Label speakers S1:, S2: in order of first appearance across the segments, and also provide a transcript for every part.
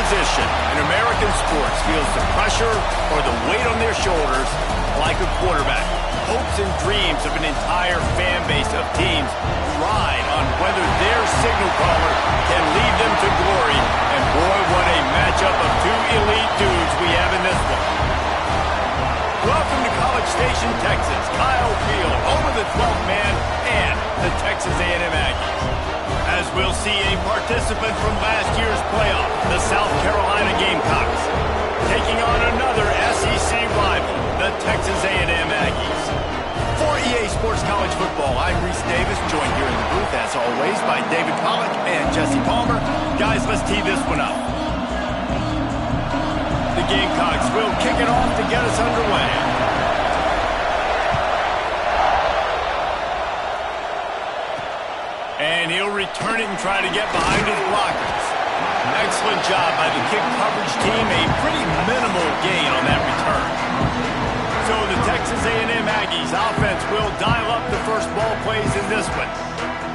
S1: position in American sports feels the pressure or the weight on their shoulders like a quarterback. Hopes and dreams of an entire fan base of teams ride on whether their signal caller can lead them to glory. And boy, what a matchup of two elite dudes we have in this one. Welcome to College Station, Texas. Kyle Field over the 12th man and the Texas A&M Aggies. As we'll see a participant from last year's playoff, the South Carolina Gamecocks, taking on another SEC rival, the Texas A&M Aggies. For EA Sports College Football, I'm Reese Davis, joined here in the booth, as always, by David Pollack and Jesse Palmer. Guys, let's tee this one up. The Gamecocks will kick it off to get us underway. And he'll return it and try to get behind his blockers. Excellent job by the kick coverage team. A pretty minimal gain on that return. So the Texas A&M Aggies offense will dial up the first ball plays in this one.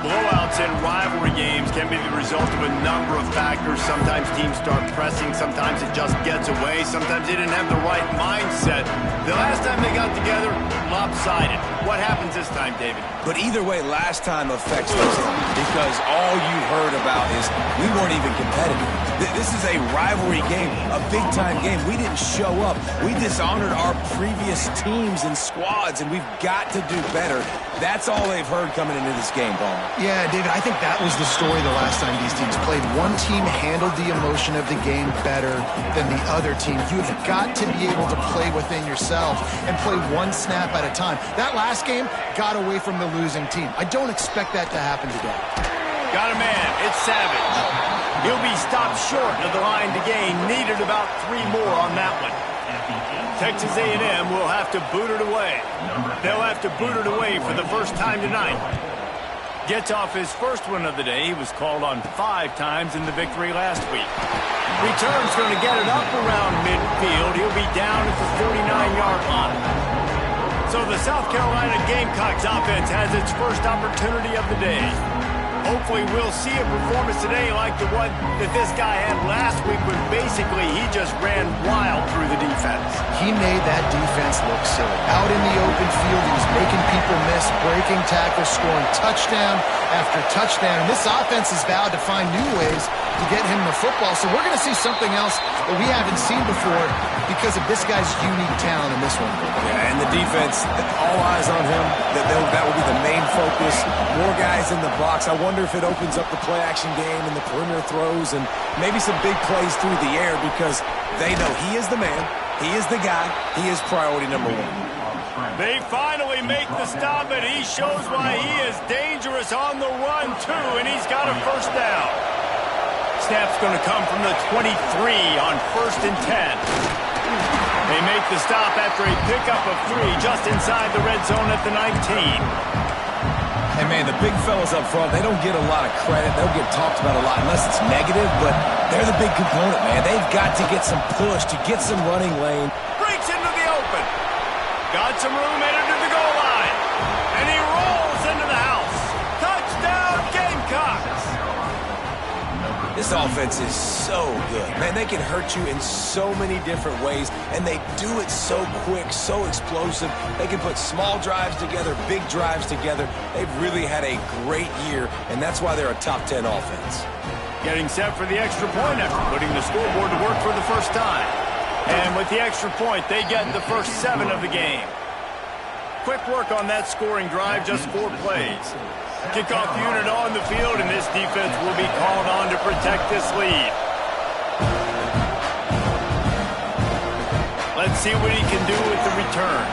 S1: Blowouts in rivalry games can be the result of a number of factors. Sometimes teams start pressing. Sometimes it just gets away. Sometimes they didn't have the right mindset. The last time they got together, lopsided. What happens this time, David?
S2: But either way, last time affects this one because all you heard about is we weren't even competitive. This is a rivalry game, a big-time game. We didn't show up. We dishonored our previous teams and squads, and we've got to do better. That's all they've heard coming into this game, Palmer.
S3: Yeah, David, I think that was the story the last time these teams played. One team handled the emotion of the game better than the other team. You've got to be able to play within yourself and play one snap at a time. That last game got away from the losing team. I don't expect that to happen today.
S1: Got a man. It's Savage. He'll be stopped short of the line to gain. Needed about 3 more on that one. Texas A&M will have to boot it away. They'll have to boot it away for the first time tonight. Gets off his first one of the day. He was called on 5 times in the victory last week. Return's going to get it up around midfield. He'll be down at the 49-yard line. So the South Carolina Gamecocks offense has its first opportunity of the day. Hopefully we'll see a performance today like the one that this guy had last week when basically he just ran wild through the defense.
S3: He made that defense look silly. Out in the open field, he was making people miss, breaking tackles, scoring touchdown after touchdown. And this offense has vowed to find new ways to get him the football. So we're going to see something else that we haven't seen before because of this guy's unique talent in this one.
S2: Yeah, and the defense, all eyes on him. That will be the main focus. More guys in the box. I wonder if it opens up the play-action game and the perimeter throws and maybe some big plays through the air because they know he is the man, he is the guy, he is priority number 1.
S1: They finally make the stop, and he shows why he is dangerous on the run, too, and he's got a first down. Snap's going to come from the 23 on 1st and 10. They make the stop after a pickup of 3 just inside the red zone at the 19.
S2: And, man, the big fellas up front, they don't get a lot of credit. They'll get talked about a lot unless it's negative, but they're the big component, man. They've got to get some push, to get some running lane.
S1: Breaks into the open. Got some room headed to the goal line. And he rolls into the house. Touchdown, Gamecocks.
S2: This offense is so good. Man, they can hurt you in so many different ways, and they do it so quick, so explosive. They can put small drives together, big drives together. They've really had a great year, and that's why they're a top 10 offense.
S1: Getting set for the extra point after putting the scoreboard to work for the first time. And with the extra point, they get the first 7 of the game. Quick work on that scoring drive, just 4 plays. Kickoff unit on the field, and this defense will be called on to protect this lead. Let's see what he can do with the return.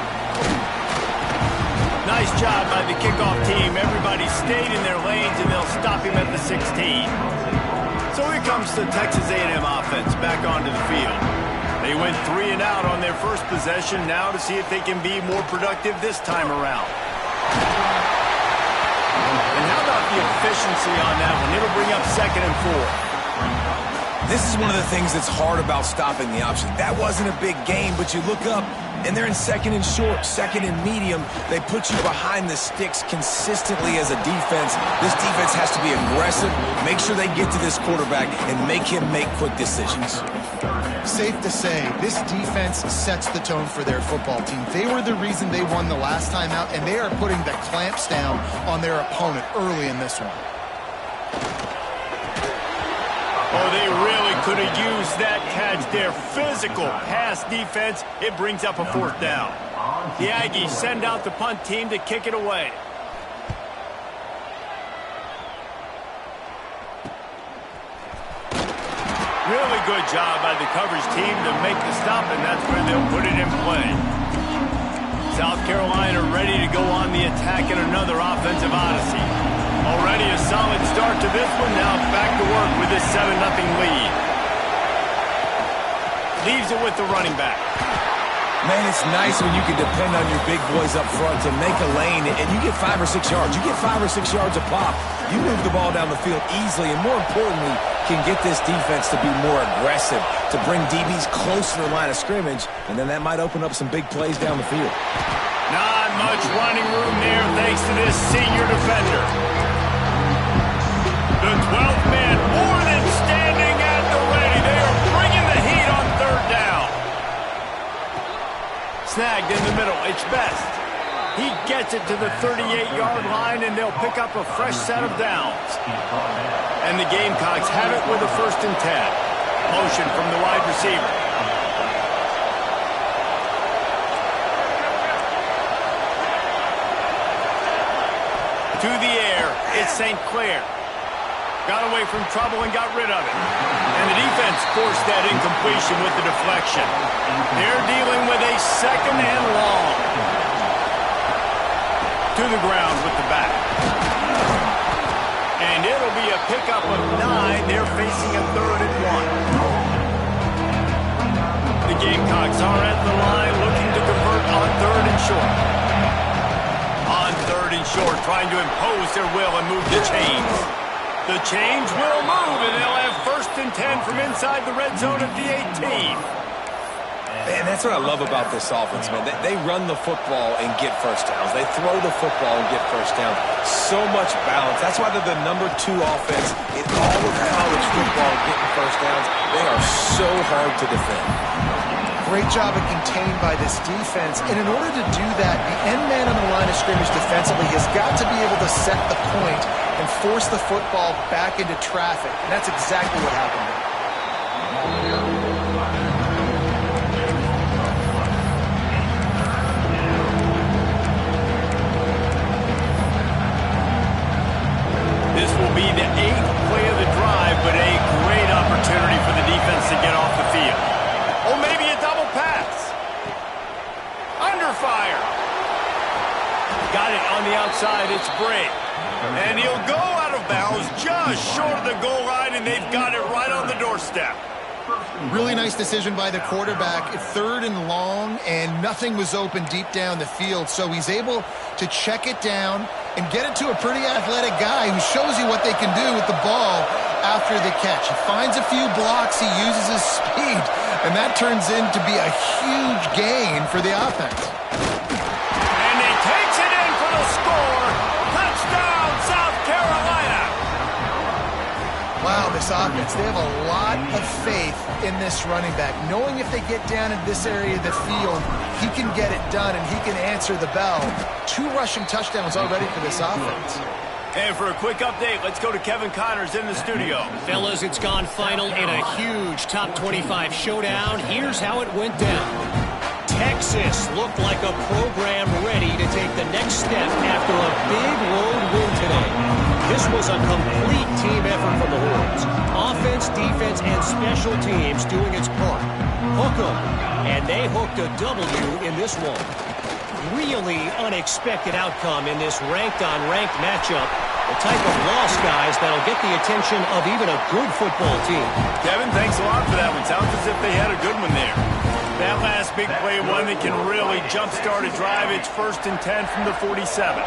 S1: Nice job by the kickoff team. Everybody stayed in their lanes, and they'll stop him at the 16. So here comes the Texas A&M offense back onto the field. They went 3 and out on their first possession, now to see if they can be more productive this time around. And how about the efficiency on that one? It'll bring up 2nd and 4.
S2: This is one of the things that's hard about stopping the option. That wasn't a big gain, but you look up, and they're in second and short, second and medium. They put you behind the sticks consistently as a defense. This defense has to be aggressive, make sure they get to this quarterback, and make him make quick decisions.
S3: Safe to say, this defense sets the tone for their football team. They were the reason they won the last time out, and they are putting the clamps down on their opponent early in this one.
S1: Oh, they really could have used that catch there. Physical pass defense. It brings up a fourth down. The Aggies send out the punt team to kick it away. Really good job by the coverage team to make the stop, and that's where they'll put it in play. South Carolina ready to go on the attack in another offensive odyssey. Already a solid start to this one. Now back to work with this 7-0 lead. Leaves it with the running back.
S2: Man, it's nice when you can depend on your big boys up front to make a lane, and you get 5 or 6 yards. You get 5 or 6 yards a pop. You move the ball down the field easily, and more importantly, can get this defense to be more aggressive, to bring DBs closer to the line of scrimmage, and then that might open up some big plays down the field.
S1: Not much running room there thanks to this senior defender. The 12th man more than standing at the ready. They are bringing the heat on third down. Snagged in the middle. It's Best. He gets it to the 38-yard line, and they'll pick up a fresh set of downs. And the Gamecocks have it with a 1st and 10. Motion from the wide receiver. To the air, it's St. Clair. Got away from trouble and got rid of it. And the defense forced that incompletion with the deflection. They're dealing with a 2nd and long. To the ground with the back. And it'll be a pickup of 9. They're facing a 3rd and 1. The Gamecocks are at the line looking to convert on 3rd and short. On 3rd and short, trying to impose their will and move the chains. The chains will move, and they'll have 1st and 10 from inside the red zone at the 18.
S2: Man, that's what I love about this offense, man. They run the football and get first downs. They throw the football and get first downs. So much balance. That's why they're the #2 offense in all of college football getting first downs. They are so hard to defend.
S3: Great job of contained by this defense. And in order to do that, the end man on the line of scrimmage defensively has got to be able to set the point and force the football back into traffic. And that's exactly what happened there.
S1: This will be the 8th play of the drive, but a great opportunity for the defense to get off the field. Or maybe a double pass. Under fire. Got it on the outside. It's Bray. And he'll go out of bounds just short of the goal line, and they've got it right on the doorstep.
S3: Really nice decision by the quarterback. 3rd and long, and nothing was open deep down the field. So he's able to check it down and get it to a pretty athletic guy who shows you what they can do with the ball after the catch. He finds a few blocks. He uses his speed, and that turns into be a huge gain for the offense.
S1: And he takes it in for the score. Touchdown, South Carolina.
S3: Wow, this offense, they have a lot of faith in this running back, knowing if they get down in this area of the field, he can get it done and he can answer the bell. 2 rushing touchdowns already for this offense.
S1: And for a quick update, let's go to Kevin Connors in the studio.
S4: Fellas, it's gone final in a huge top 25 showdown. Here's how it went down. Texas looked like a program ready to take the next step after a big road win today. This was a complete team effort from the Horns. Offense, defense, and special teams doing its part. Hook 'em, and they hooked a W in this one. Really unexpected outcome in this ranked-on-ranked matchup. The type of loss, guys, that'll get the attention of even a good football team.
S1: Kevin, thanks a lot for that one. Sounds as if they had a good one there. That last big play, one that can really jumpstart a drive. It's 1st and 10 from the 47.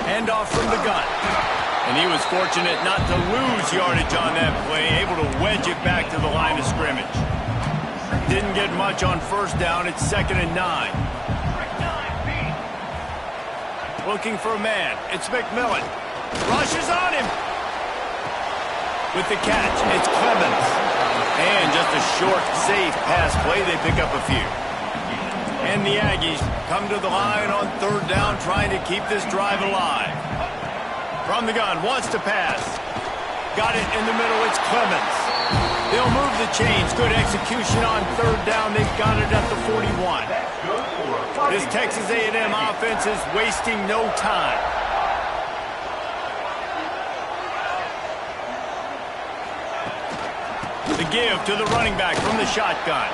S1: Handoff from the gun. And he was fortunate not to lose yardage on that play, able to wedge it back to the line of scrimmage. Didn't get much on first down. It's 2nd and 9. Looking for a man. It's McMillan. Rushes on him. With the catch, it's Clemens. And just a short, safe pass play. They pick up a few. And the Aggies come to the line on 3rd down, trying to keep this drive alive. From the gun, wants to pass. Got it in the middle, it's Clemens. They'll move the chains. Good execution on 3rd down. They've got it at the 41. This Texas A&M offense is wasting no time. The give to the running back from the shotgun.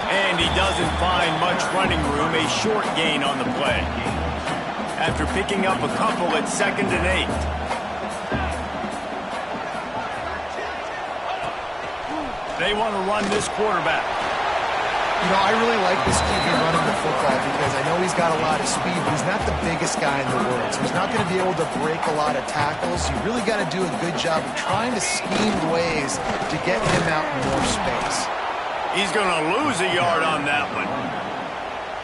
S1: And he doesn't find much running room. A short gain on the play. After picking up a couple at 2nd and 8. They want to run this quarterback.
S3: You know, I really like this QB running the football because I know he's got a lot of speed, but he's not the biggest guy in the world. So he's not going to be able to break a lot of tackles. You really got to do a good job of trying to scheme ways to get him out in more space.
S1: He's going to lose a yard on that one.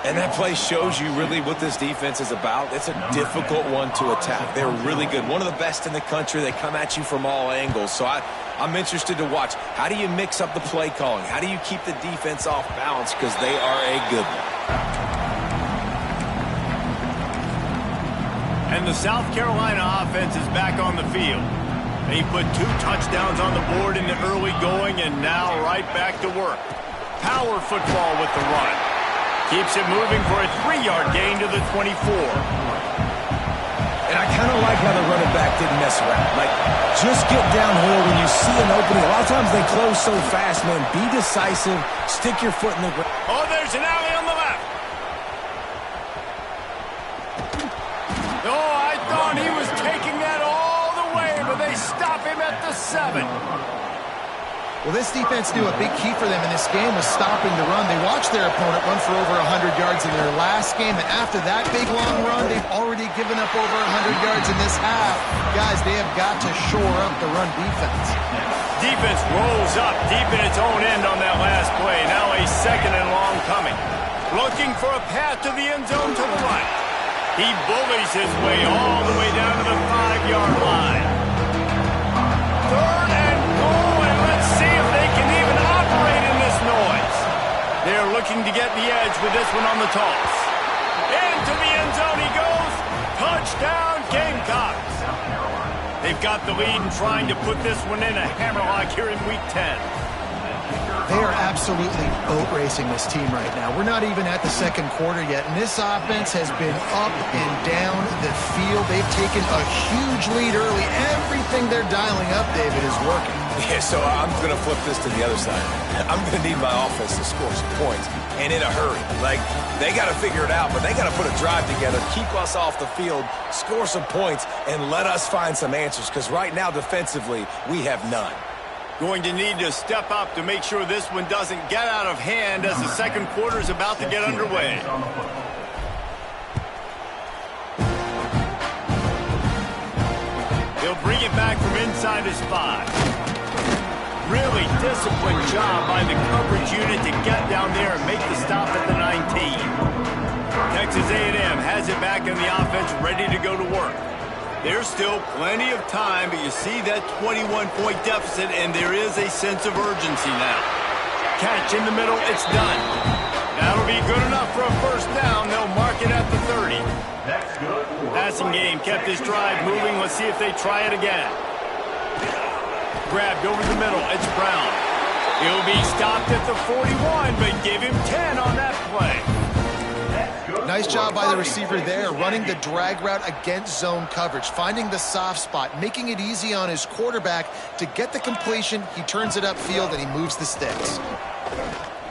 S2: And that play shows you really what this defense is about. It's a difficult one to attack. They're really good. One of the best in the country. They come at you from all angles. So I'm interested to watch. How do you mix up the play calling? How do you keep the defense off balance? Because they are a good one.
S1: And the South Carolina offense is back on the field. They put 2 touchdowns on the board in the early going and now right back to work. Power football with the run. Keeps it moving for a 3-yard gain to the 24.
S2: And I kind of like how the running back didn't mess around. Like, just get downhill when you see an opening. A lot of times they close so fast, man. Be decisive. Stick your foot in the ground.
S1: Oh, there's an alley on the left. Oh, I thought he was taking that all the way, but they stop him at the 7.
S3: Well, this defense knew a big key for them in this game was stopping the run. They watched their opponent run for over 100 yards in their last game, and after that big, long run, they've already given up over 100 yards in this half. Guys, they have got to shore up the run defense.
S1: Defense rolls up deep in its own end on that last play. Now a 2nd and long coming. Looking for a path to the end zone to the right. He bullies his way all the way down to the 5-yard line. 3rd and goal, and let's see if they can even operate in this noise. They're looking to get the edge with this one on the toss. Into the end zone he goes. Touchdown, Gamecocks. They've got the lead and trying to put this one in a hammerlock here in Week 10.
S3: They are absolutely boat racing this team right now. We're not even at the 2nd quarter yet, and this offense has been up and down the field. They've taken a huge lead early. Everything they're dialing up, David, is working.
S2: Yeah, so I'm going to flip this to the other side. I'm going to need my offense to score some points, and in a hurry. Like, they got to figure it out, but they got to put a drive together, keep us off the field, score some points, and let us find some answers, because right now, defensively, we have none.
S1: Going to need to step up to make sure this one doesn't get out of hand as the 2nd quarter is about to get underway. He'll bring it back from inside his 5. Really disciplined job by the coverage unit to get down there and make the stop at the 19. Texas A&M has it back in the offense, ready to go to work. There's still plenty of time, but you see that 21-point deficit, and there is a sense of urgency now. Catch in the middle, it's done. That'll be good enough for a 1st down. They'll mark it at the 30. Passing game kept this drive moving. Let's see if they try it again. Grabbed over the middle, it's Brown. He'll be stopped at the 41, but give him 10 on that play.
S3: Nice job by the receiver there, running the drag route against zone coverage, finding the soft spot, making it easy on his quarterback to get the completion. He turns it upfield, and he moves the sticks.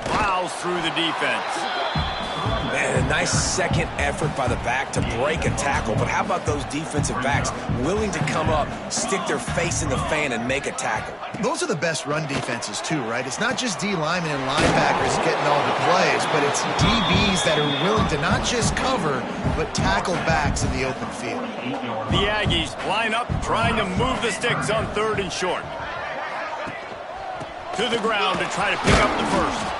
S1: Plows through the defense.
S2: Man, a nice 2nd effort by the back to break a tackle, but how about those defensive backs willing to come up, stick their face in the fan, and make a tackle?
S3: Those are the best run defenses too, right? It's not just D linemen and linebackers getting all the plays, but it's DBs that are willing to not just cover, but tackle backs in the open field.
S1: The Aggies line up, trying to move the sticks on 3rd and short. To the ground to try to pick up the 1st.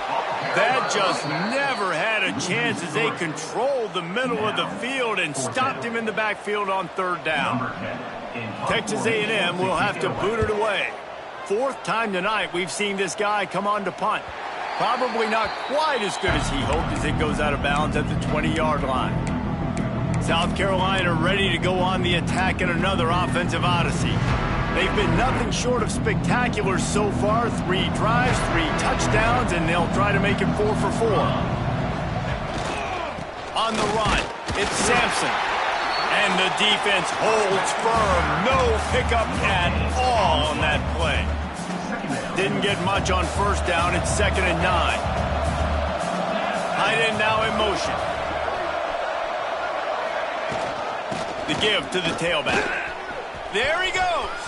S1: That just never had a chance as they controlled the middle of the field and stopped him in the backfield on third down. Texas A&M will have to boot it away. Fourth time tonight we've seen this guy come on to punt. Probably not quite as good as he hoped as it goes out of bounds at the 20-yard line. South Carolina ready to go on the attack in another offensive odyssey. They've been nothing short of spectacular so far. 3 drives, 3 touchdowns, and they'll try to make it 4 for 4. On the run, it's Sampson. And the defense holds firm. No pickup at all on that play. Didn't get much on first down. It's 2nd and 9. Tight end now in motion. The give to the tailback. There he goes.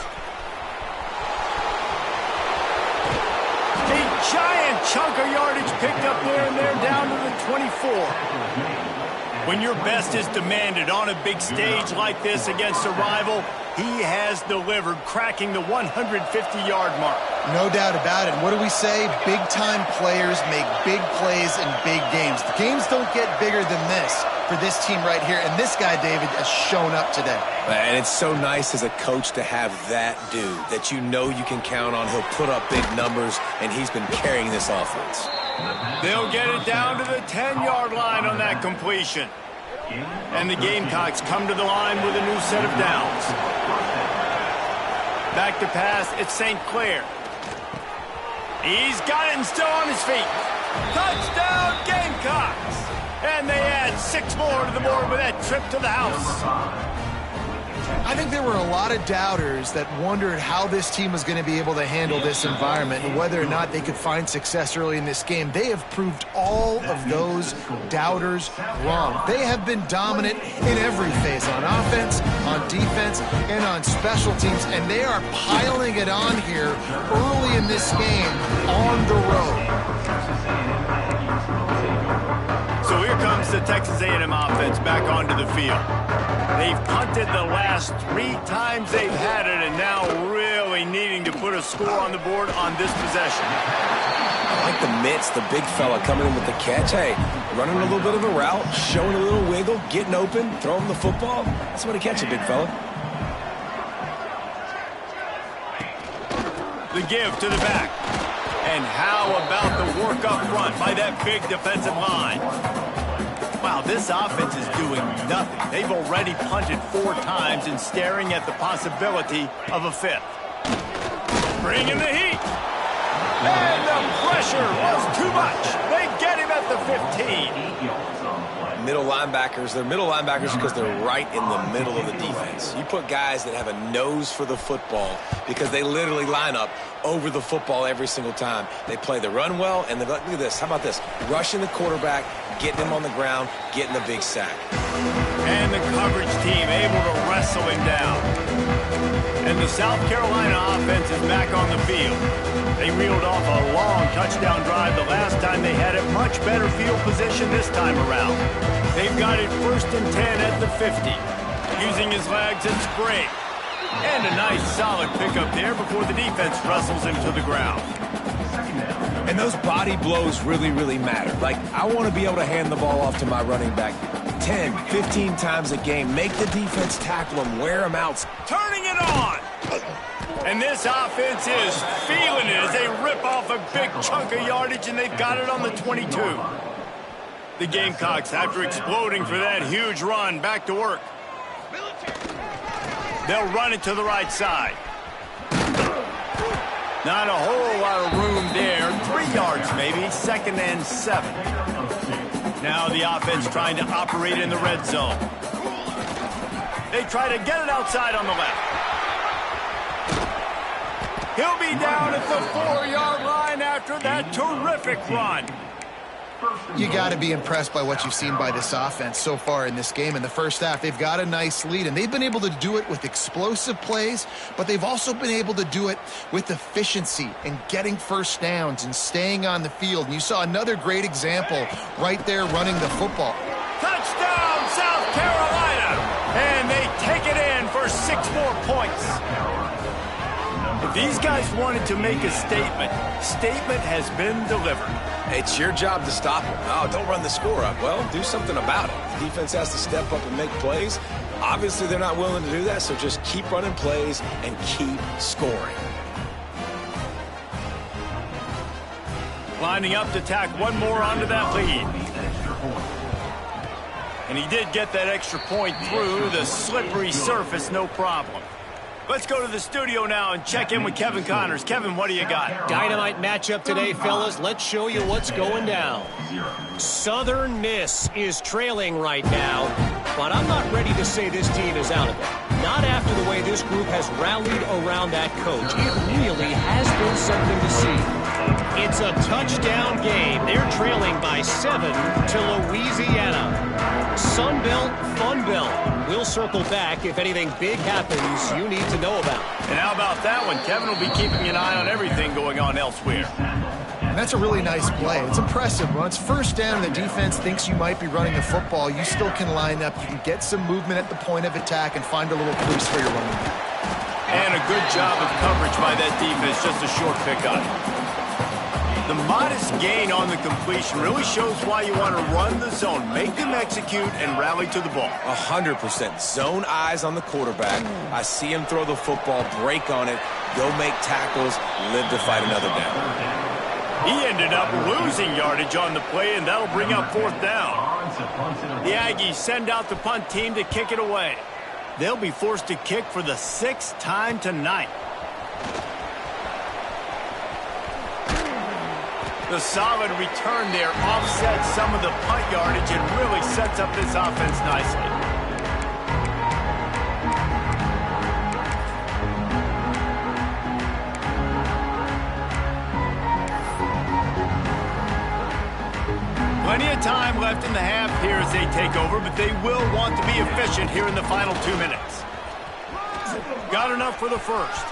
S1: A giant chunk of yardage picked up there, and they're down to the 24. When your best is demanded on a big stage like this against a rival, he has delivered, cracking the 150-yard mark.
S3: No doubt about it. What do we say? Big-time players make big plays in big games. The games don't get bigger than this for this team right here, and this guy, David, has shown up today.
S2: And it's so nice as a coach to have that dude that you know you can count on. He'll put up big numbers, and he's been carrying this offense.
S1: They'll get it down to the 10-yard line on that completion. And the Gamecocks come to the line with a new set of downs. Back to pass, it's St. Clair. He's got it and still on his feet. Touchdown, Gamecocks! And they add 6 more to the board with that trip to the house.
S3: I think there were a lot of doubters that wondered how this team was going to be able to handle this environment and whether or not they could find success early in this game. They have proved all of those doubters wrong. They have been dominant in every phase, on offense, on defense, and on special teams, and they are piling it on here early in this game on the road.
S1: So here comes the Texas A&M offense back onto the field. They've punted the last 3 times they've had it, and now really needing to put a score on the board on this possession.
S2: I like the mitts, the big fella coming in with the catch. Hey, running a little bit of a route, showing a little wiggle, getting open, throwing the football. That's what he catch it, big fella.
S1: The give to the back. And how about the work up front by that big defensive line? Wow, this offense is doing nothing. They've already punted 4 times and staring at the possibility of a 5th. Bringing the heat. And the pressure was too much. They get him at the 15.
S2: Middle linebackers, they're middle linebackers because they're right in the middle of the defense. You put guys that have a nose for the football because they literally line up over the football every single time. They play the run well, and look at this. How about this? Rushing the quarterback, getting him on the ground, getting a big sack.
S1: And the coverage team able to wrestle him down. And the South Carolina offense is back on the field. They reeled off a long touchdown drive the last time they had it. Much better field position this time around. They've got it 1st and 10 at the 50. Using his legs and spring. And a nice solid pickup there before the defense wrestles him to the ground.
S2: And those body blows really, really matter. Like, I want to be able to hand the ball off to my running back 10, 15 times a game. Make the defense tackle him, wear him out.
S1: Turning it on. And this offense is feeling it as they rip off a big chunk of yardage, and they've got it on the 22. The Gamecocks, after exploding for that huge run, back to work. They'll run it to the right side. Not a whole lot of room there. 3 yards maybe, 2nd and 7. Now the offense trying to operate in the red zone. They try to get it outside on the left. He'll be down at the 4-yard line after that terrific run.
S3: You got to be impressed by what you've seen by this offense so far in this game. In the first half, they've got a nice lead, and they've been able to do it with explosive plays, but they've also been able to do it with efficiency and getting first downs and staying on the field. And you saw another great example right there running the football.
S1: Touchdown, South Carolina! And they take it in for 6 more points. If these guys wanted to make a statement has been delivered.
S2: It's your job to stop them. Oh, don't run the score up. Well, do something about it. The defense has to step up and make plays. Obviously, they're not willing to do that, so just keep running plays and keep scoring.
S1: Lining up to tack one more onto that lead. And he did get that extra point through the slippery surface, no problem. Let's go to the studio now and check in with Kevin Connors. Kevin, what do you got?
S4: Dynamite matchup today, fellas. Let's show you what's going down. Southern Miss is trailing right now, but I'm not ready to say this team is out of it. Not after the way this group has rallied around that coach. It really has been something to see. It's a touchdown game. They're trailing by 7 to Louisiana. Sunbelt, Funbelt. We'll circle back if anything big happens you need to know about.
S1: And how about that one? Kevin will be keeping an eye on everything going on elsewhere.
S3: And that's a really nice play. It's impressive. When it's first down and the defense thinks you might be running the football, you still can line up. You can get some movement at the point of attack and find a little crease for your running back.
S1: And a good job of coverage by that defense. Just a short pickup. The modest gain on the completion really shows why you want to run the zone. Make them execute and rally to the ball.
S2: 100%. Zone eyes on the quarterback. I see him throw the football, break on it, go make tackles, live to fight another down.
S1: He ended up losing yardage on the play, and that'll bring up 4th down. The Aggies send out the punt team to kick it away. They'll be forced to kick for the 6th time tonight. The solid return there offsets some of the punt yardage and really sets up this offense nicely. Plenty of time left in the half here as they take over, but they will want to be efficient here in the final 2 minutes. Got enough for the first.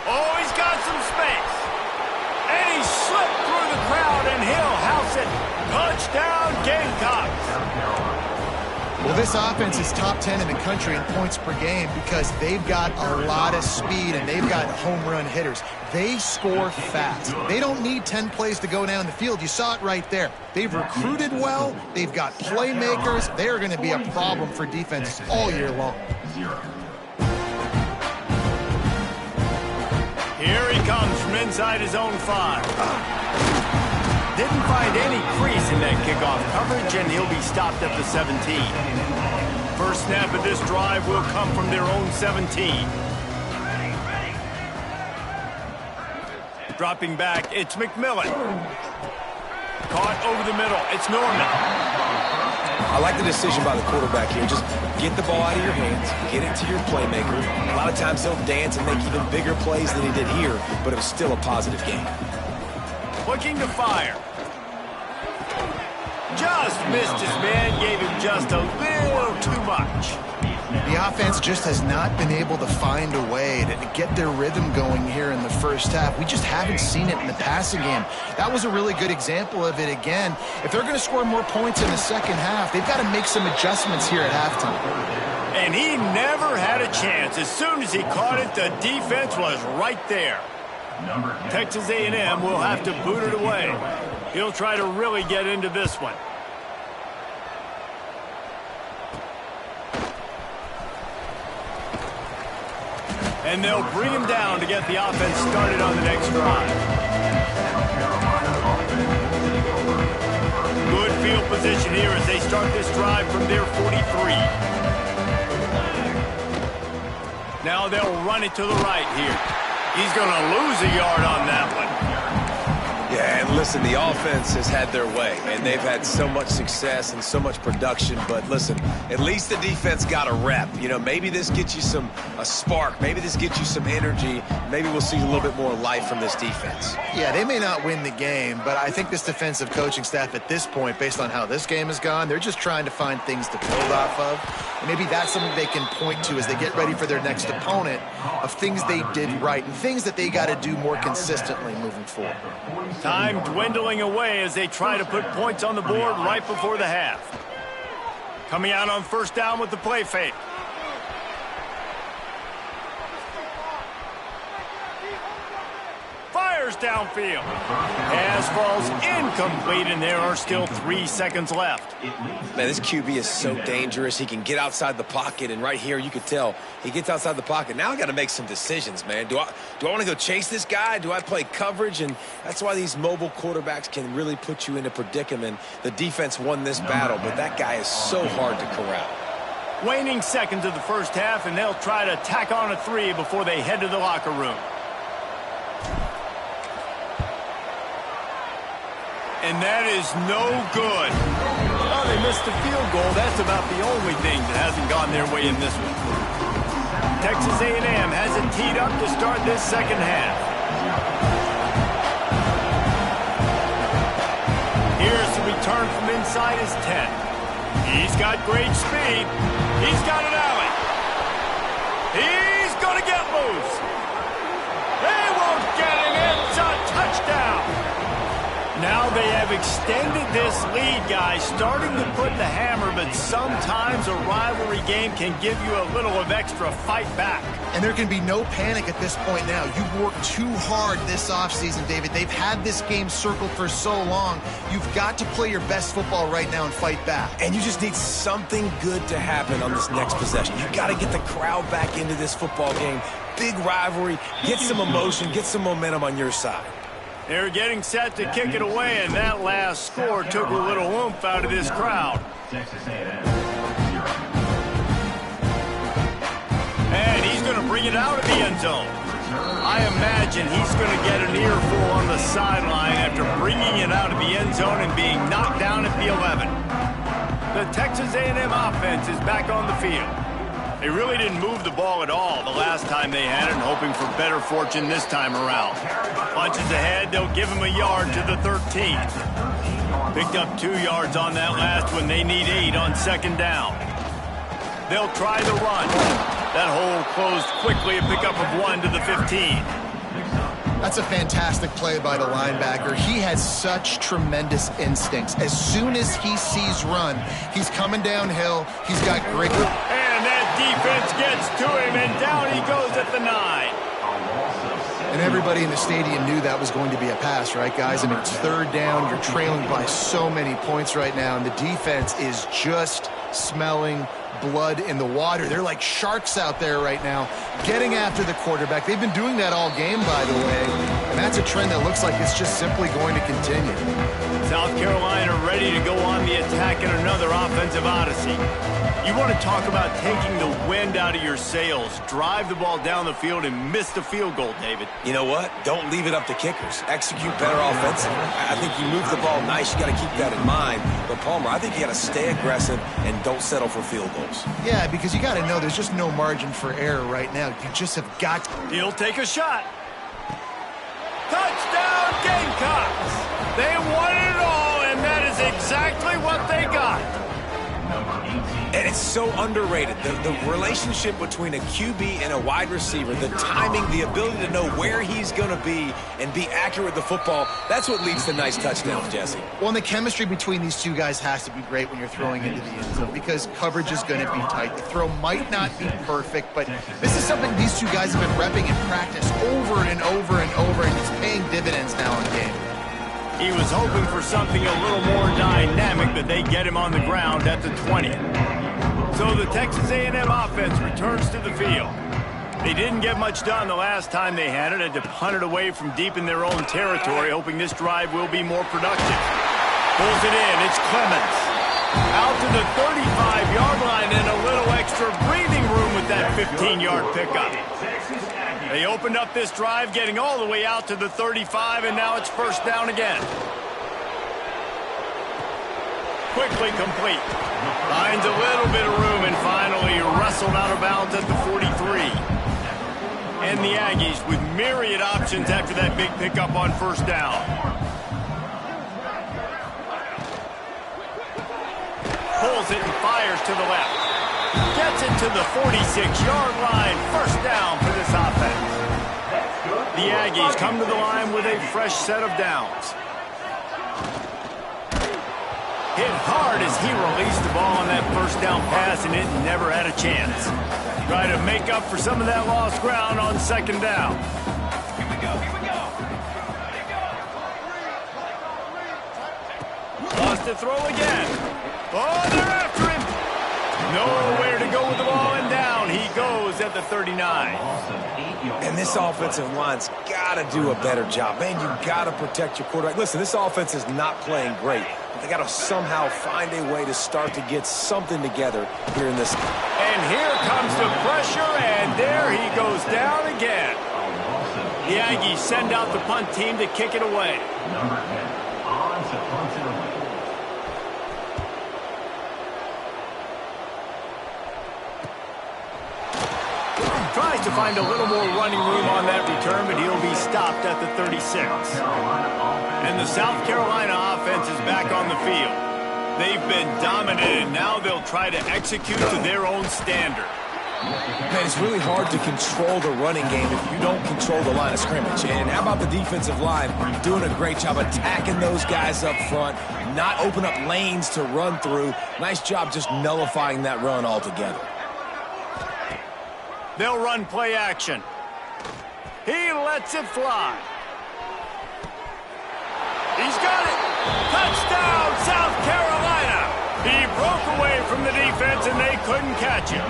S1: Oh, he's got some space. And he slipped through the crowd, and he'll house it. Touchdown, Gamecocks.
S3: Well, this offense is top 10 in the country in points per game because they've got a lot of speed and they've got home run hitters. They score fast. They don't need 10 plays to go down the field. You saw it right there. They've recruited well. They've got playmakers. They are going to be a problem for defenses all year long.
S1: Here he comes from inside his own 5. Didn't find any crease in that kickoff coverage, and he'll be stopped at the 17. First snap of this drive will come from their own 17. Dropping back, it's McMillan. Caught over the middle, it's Norman.
S2: I like the decision by the quarterback here. Just get the ball out of your hands, get it to your playmaker. A lot of times he'll dance and make even bigger plays than he did here, but it was still a positive game.
S1: Looking to fire. Just missed his man, gave him just a little too much.
S3: The offense just has not been able to find a way to get their rhythm going here in the first half. We just haven't seen it in the passing game. That was a really good example of it again. If they're going to score more points in the second half, they've got to make some adjustments here at halftime.
S1: And he never had a chance. As soon as he caught it, the defense was right there. Texas A&M will have to boot it away. He'll try to really get into this one. And they'll bring him down to get the offense started on the next drive. Good field position here as they start this drive from their 43. Now they'll run it to the right here. He's going to lose a yard on that one.
S2: Yeah, and listen, the offense has had their way, and they've had so much success and so much production. But listen, at least the defense got a rep. You know, maybe this gets you a spark. Maybe this gets you some energy. Maybe we'll see a little bit more life from this defense.
S3: Yeah, they may not win the game, but I think this defensive coaching staff at this point, based on how this game has gone, they're just trying to find things to build off of. And maybe that's something they can point to as they get ready for their next opponent of things they did right and things that they got to do more consistently moving forward.
S1: Time dwindling away as they try to put points on the board right before the half. Coming out on first down with the play fake. Fires downfield. Pass falls incomplete, and there are still 3 seconds left.
S2: Man, this QB is so dangerous. He can get outside the pocket, and right here you could tell he gets outside the pocket. Now I got to make some decisions, man. Do I want to go chase this guy? Do I play coverage? And that's why these mobile quarterbacks can really put you into predicament. The defense won this battle, but that guy is so hard to corral.
S1: Waning seconds of the first half, and they'll try to tack on a 3 before they head to the locker room. And that is no good. Well, they missed the field goal. That's about the only thing that hasn't gone their way in this one. Texas A&M has it teed up to start this second half. Here's the return from inside his 10. He's got great speed. He's got an alley. He's going to get loose. They won't get him. It's a touchdown. Now they have extended this lead, guys, starting to put the hammer, but sometimes a rivalry game can give you a little of extra fight back.
S3: And there can be no panic at this point now. You've worked too hard this offseason, David. They've had this game circled for so long. You've got to play your best football right now and fight back.
S2: And you just need something good to happen on this next possession. You got to get the crowd back into this football game. Big rivalry. Get some emotion. Get some momentum on your side.
S1: They're getting set to kick it away, and that last score took a little oomph out of this crowd. And he's going to bring it out of the end zone. I imagine he's going to get an earful on the sideline after bringing it out of the end zone and being knocked down at the 11. The Texas A&M offense is back on the field. They really didn't move the ball at all the last time they had it, and hoping for better fortune this time around. Punches ahead, they'll give him a yard to the 13. Picked up 2 yards on that last one. They need 8 on second down. They'll try the run. That hole closed quickly, a pickup of 1 to the 15.
S3: That's a fantastic play by the linebacker. He has such tremendous instincts. As soon as he sees run, he's coming downhill. He's got great...
S1: And that defense gets to him, and down he goes at the 9.
S3: And everybody in the stadium knew that was going to be a pass, right, guys? I mean, it's third down. You're trailing by so many points right now, and the defense is just smelling blood in the water. They're like sharks out there right now, getting after the quarterback. They've been doing that all game, by the way, and that's a trend that looks like it's just simply going to continue.
S1: South Carolina ready to go on the attack in another offensive odyssey. You want to talk about taking the wind out of your sails. Drive the ball down the field and miss the field goal, David.
S2: You know what? Don't leave it up to kickers. Execute better offensively. I think you move the ball nice. You got to keep that in mind. But, Palmer, I think you got to stay aggressive and don't settle for field goals.
S3: Yeah, because you got to know there's just no margin for error right now. You just have got to.
S1: He'll take a shot. Touchdown, Gamecocks! They won it all, and that is exactly what they got.
S2: And it's so underrated. The relationship between a QB and a wide receiver, the timing, the ability to know where he's going to be and be accurate with the football, that's what leads to nice touchdowns, Jesse.
S3: Well, and the chemistry between these two guys has to be great when you're throwing into the end zone because coverage is going to be tight. The throw might not be perfect, but this is something these two guys have been repping in practice over and over and over, and it's paying dividends now in game.
S1: He was hoping for something a little more dynamic, but they get him on the ground at the 20. So the Texas A&M offense returns to the field. They didn't get much done the last time they had it. Had to punt it away from deep in their own territory, hoping this drive will be more productive. Pulls it in. It's Clemens. Out to the 35-yard line and a little extra breathing room with that 15-yard pickup. They opened up this drive, getting all the way out to the 35, and now it's first down again. Quickly complete. Finds a little bit of room and finally wrestled out of bounds at the 43. And the Aggies with myriad options after that big pickup on first down. Pulls it and fires to the left. Gets it to the 46-yard line. First down for this offense. The Aggies come to the line with a fresh set of downs. Hit hard as he released the ball on that first down pass, and it never had a chance. Try to make up for some of that lost ground on second down. to throw again. Oh, they're after him. Nowhere to go with the ball, and down he goes at the 39.
S2: And this offensive line's got to do a better job. Man, you got to protect your quarterback. Listen, this offense is not playing great, but they got to somehow find a way to start to get something together here in this.
S1: And here comes the pressure, and there he goes down again. The Aggies send out the punt team to kick it away.
S5: Number 10, on to punt it away.
S1: Tries to find a little more running room on that return, but he'll be stopped at the 36. And the South Carolina offense is back on the field. They've been dominated. Now they'll try to execute to their own standard.
S2: Man, it's really hard to control the running game if you don't control the line of scrimmage. And how about the defensive line doing a great job attacking those guys up front, not open up lanes to run through. Nice job just nullifying that run altogether.
S1: They'll run play action. He lets it fly. He's got it. Touchdown, South Carolina. He broke away from the defense, and they couldn't catch him.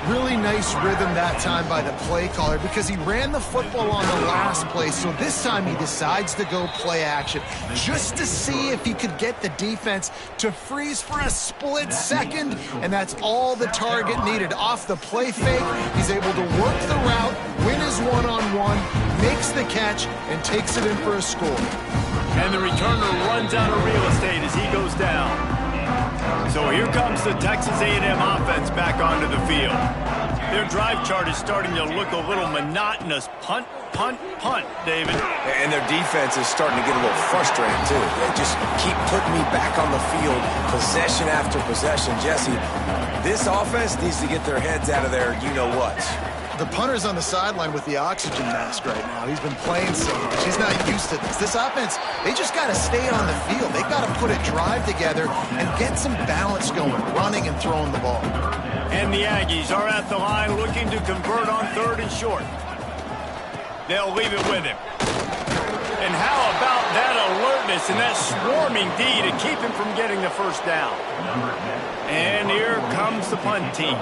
S3: Really nice rhythm that time by the play caller because he ran the football on the last play. So this time he decides to go play action just to see if he could get the defense to freeze for a split second. And that's all the target needed. Off the play fake, he's able to work the route, win his one-on-one, makes the catch, and takes it in for a score.
S1: And the returner runs out of real estate as he goes down. So here comes the Texas A&M offense back onto the field. Their drive chart is starting to look a little monotonous. Punt, punt, punt, David.
S2: And their defense is starting to get a little frustrated, too. They just keep putting me back on the field, possession after possession. Jesse, this offense needs to get their heads out of their you-know-what.
S3: The punter's on the sideline with the oxygen mask right now. He's been playing so much. He's not used to this. This offense, they just got to stay on the field. They got to put a drive together and get some balance going, running and throwing the ball.
S1: And the Aggies are at the line looking to convert on 3rd and short. They'll leave it with him. And how about that alertness and that swarming D to keep him from getting the first down? And here comes the punt team.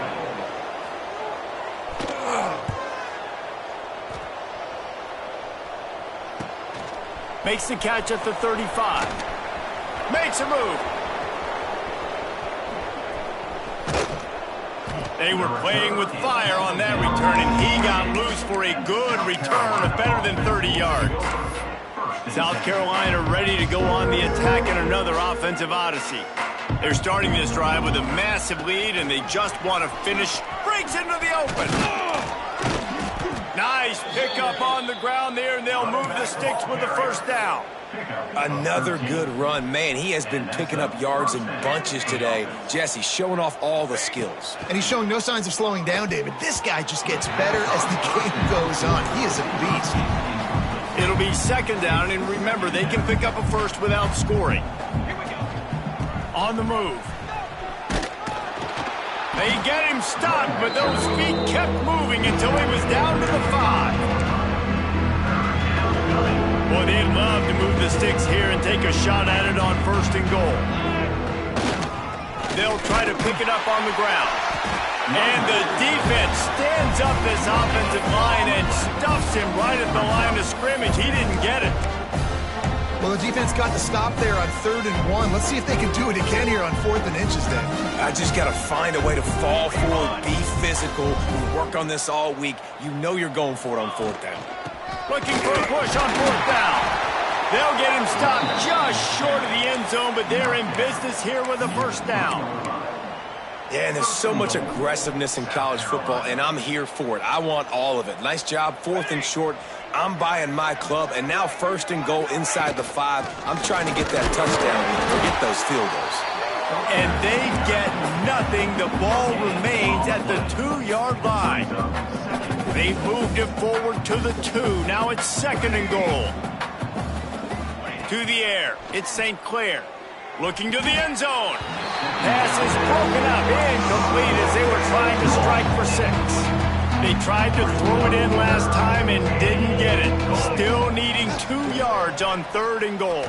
S1: Makes the catch at the 35. Makes a move. They were playing with fire on that return, and he got loose for a good return of better than 30 yards. South Carolina ready to go on the attack in another offensive odyssey. They're starting this drive with a massive lead, and they just want to finish. Breaks into the open. Nice pickup on the ground there, and they'll move the sticks with the first down.
S2: Another good run. Man, he has been picking up yards in bunches today. Jesse showing off all the skills.
S3: And he's showing no signs of slowing down, David. This guy just gets better as the game goes on. He is a beast.
S1: It'll be 2nd down, and remember, they can pick up a first without scoring. On the move. They get him stopped, but those feet kept moving until he was down to the 5. Boy, they'd love to move the sticks here and take a shot at it on 1st and goal. They'll try to pick it up on the ground. And the defense stands up this offensive line and stuffs him right at the line of scrimmage. He didn't get it.
S3: Well, the defense got the stop there on 3rd and 1. Let's see if they can do it again here on 4th and inches then.
S2: I just got to find a way to fall forward, be physical. We work on this all week. You know you're going for it on 4th down.
S1: Looking for a push on 4th down. They'll get him stopped just short of the end zone, but they're in business here with a 1st down.
S2: Yeah, and there's so much aggressiveness in college football, and I'm here for it. I want all of it. Nice job, 4th and short. I'm buying my club, and now 1st and goal inside the 5. I'm trying to get that touchdown or get those field goals.
S1: And they get nothing. The ball remains at the 2-yard line. They moved it forward to the 2. Now it's 2nd and goal. To the air. It's St. Clair. Looking to the end zone. Pass is broken up. Incomplete as they were trying to strike for 6. They tried to throw it in last time and didn't get it. Still needing 2 yards on 3rd and goal.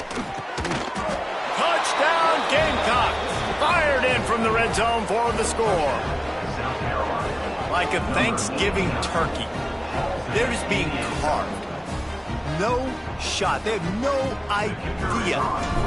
S1: from the red zone for the score.
S5: South Carolina.
S1: Like a Thanksgiving turkey, they're just being carved. No shot. They have no idea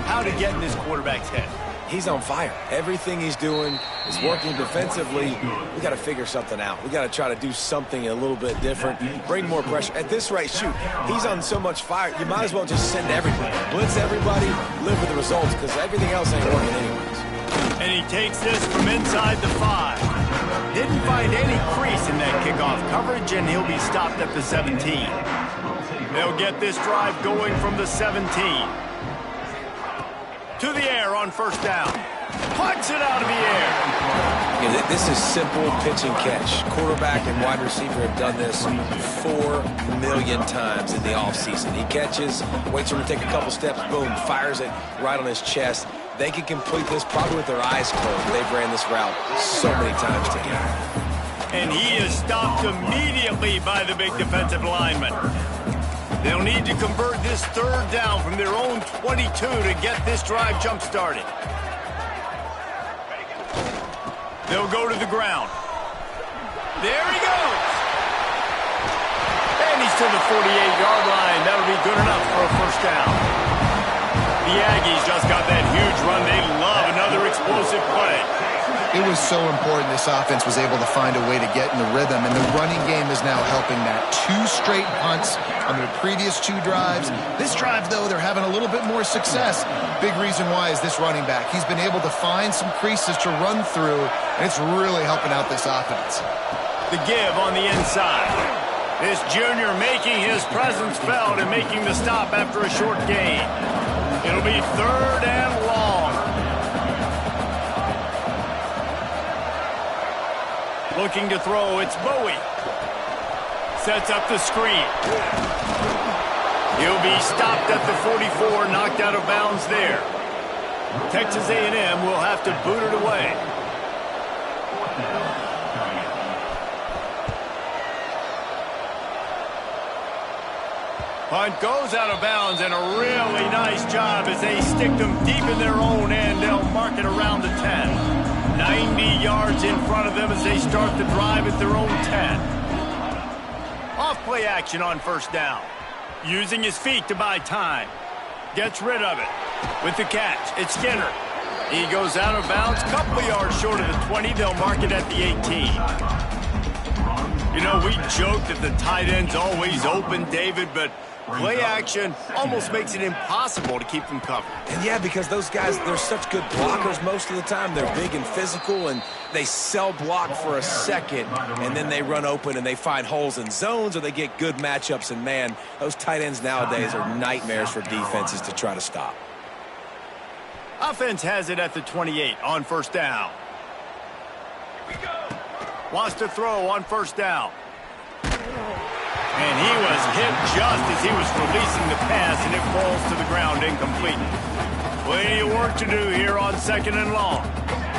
S1: how to get in this quarterback's head.
S2: He's on fire. Everything he's doing is working defensively. We got to figure something out. We got to try to do something a little bit different, bring more pressure. At this rate, shoot, he's on so much fire, you might as well just send everybody. Blitz everybody, live with the results, because everything else ain't working anyways.
S1: And he takes this from inside the 5. Didn't find any crease in that kickoff coverage, and he'll be stopped at the 17. They'll get this drive going from the 17. To the air on first down. Punts it out of the air.
S2: Yeah, this is simple pitch and catch. Quarterback and wide receiver have done this 4 million times in the offseason. He catches, waits for him to take a couple steps, boom, fires it right on his chest. They can complete this probably with their eyes closed. They've ran this route so many times together.
S1: And he is stopped immediately by the big defensive lineman. They'll need to convert this third down from their own 22 to get this drive jump-started. They'll go to the ground. There he goes. And he's to the 48-yard line. That'll be good enough for a first down. The Aggies just got that huge run. They love another explosive play.
S3: It was so important this offense was able to find a way to get in the rhythm, and the running game is now helping that. 2 straight punts on their previous 2 drives. This drive, though, they're having a little bit more success. Big reason why is this running back. He's been able to find some creases to run through, and it's really helping out this offense.
S1: The give on the inside. This junior making his presence felt and making the stop after a short gain. It'll be third and long. Looking to throw, it's Bowie. Sets up the screen. He'll be stopped at the 44, knocked out of bounds there. Texas A&M will have to boot it away. Punt goes out of bounds, and a really nice job as they stick them deep in their own end. They'll mark it around the 10. 90 yards in front of them as they start the drive at their own 10. Off-play action on first down. Using his feet to buy time. Gets rid of it. With the catch, it's Skinner. He goes out of bounds, couple of yards short of the 20. They'll mark it at the 18. You know, we joke that the tight end's always open, David, but play action almost makes it impossible to keep them covered.
S2: And yeah, because those guys, they're such good blockers most of the time. They're big and physical, and they sell block for a second, and then they run open and they find holes in zones, or they get good matchups. And man, those tight ends nowadays are nightmares for defenses to try to stop.
S1: Offense has it at the 28 on first down. Wants to throw on first down. And he was hit just as he was releasing the pass, and it falls to the ground incomplete. Plenty of work to do here on second and long.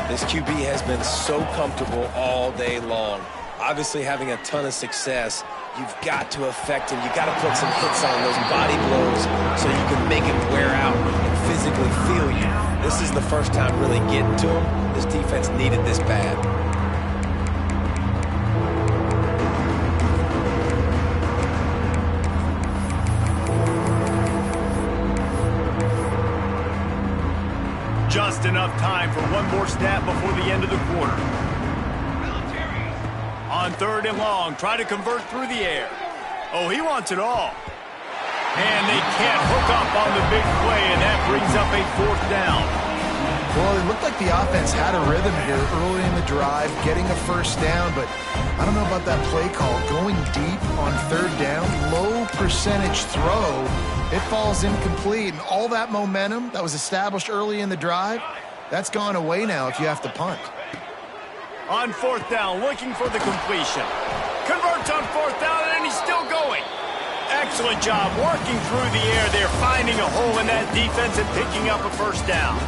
S2: This QB has been so comfortable all day long. Obviously having a ton of success. You've got to affect him. You've got to put some hits on those body blows so you can make him wear out and physically feel you. This is the first time really getting to him. This defense needed this bad.
S1: Just enough time for one more snap before the end of the quarter. On third and long, try to convert through the air. Oh, he wants it all. And they can't hook up on the big play, and that brings up a fourth down.
S3: Well, it looked like the offense had a rhythm here early in the drive, getting a first down, but I don't know about that play call. Going deep on third down, low percentage throw, it falls incomplete, and all that momentum that was established early in the drive, that's gone away now if you have to punt.
S1: On fourth down, looking for the completion. Converts on fourth down, and he's still going. Excellent job working through the air there, finding a hole in that defense and picking up a first down.